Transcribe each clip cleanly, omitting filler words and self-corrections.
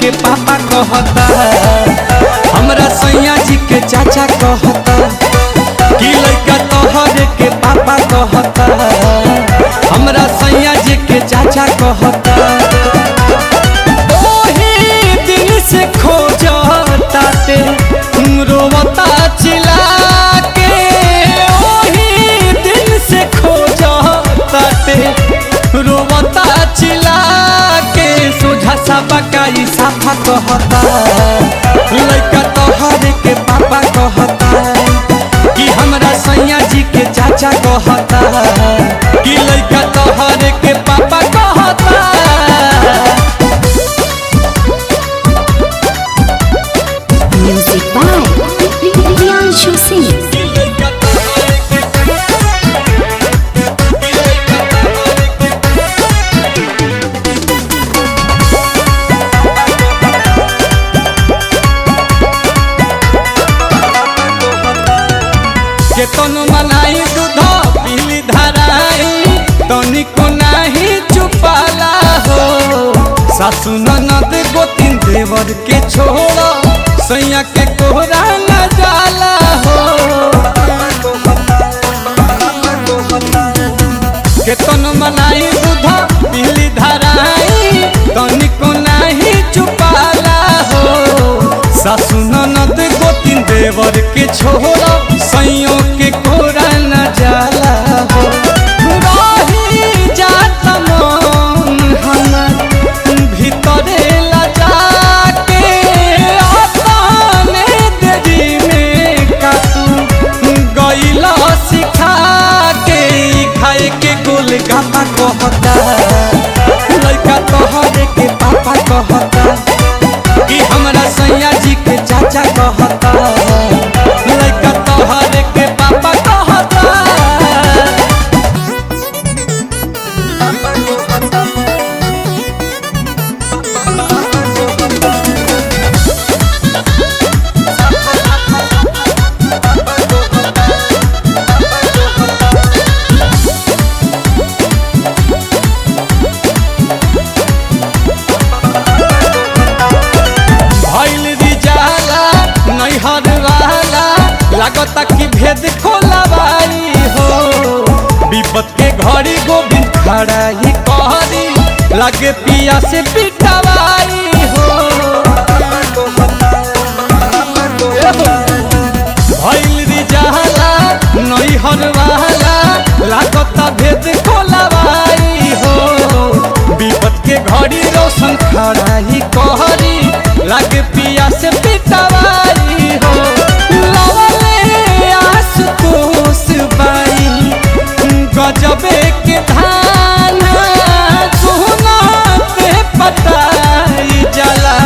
के पापा कहता, हमरा सैया जी के चाचा कहता कि लड़का तोहरे के पापा कहता, हमरा सैया जी के चाचा कहता। ओही दिन से खोजता ते रोवता चिल्ला के, ओही दिन से खोजता ते रोवता चिल्ला के। सोझा साबा का ई साफा कहता, लड़का तोहरे के पापा कहता कि हमरा सैया जी के चाचा कहता कि लड़का तोहरे के पापा कहता। Music by Priyanshu Singh. केतनो मनाई दूध पीली धराई तनिको नाही चुपाला हो। सासु ननद गोतिन देवर के छोड़ सैया के कोहरा न जाला हो। केतनो मनाई दूध पीली धराई तनिको नाही चुपाला हो। सासु ननद गोतिन देवर के छोड़ सैयों के कोरा न जाला हो। रही जात मन हमर भीतरे लजा के, अपने देरी में कातू गइला सिखा के। खाए के गोलगप्पा कहता, लड़का तोहरे के पापा कहता कि हमरा सैया जी के चाचा कहता, लड़का तोहरे के पापा कहता। भइल रिजाला नैहर वाला लागता कि भेद खोलवाई हो। विपत के घड़ी गोविंद खड़ा ही कहरी लागे पिया से पिटवाई हो। भइल रिजाला नैहर वाला लागता भेद खोलवाई हो। विपत के घड़ी रोशन खड़ा ही कहरी लागे पिया से पिटवाई हो। लवले आशुतोष बाई गजबे के धान सोना पे पताई जाला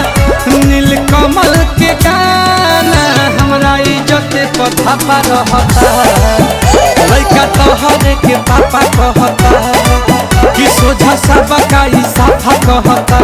नीलकमल के गाना। हमरा इज्जत पर धापा रहता, लड़का तोहरे के पापा कहता कि सोझा साबा का ई साफा कहता।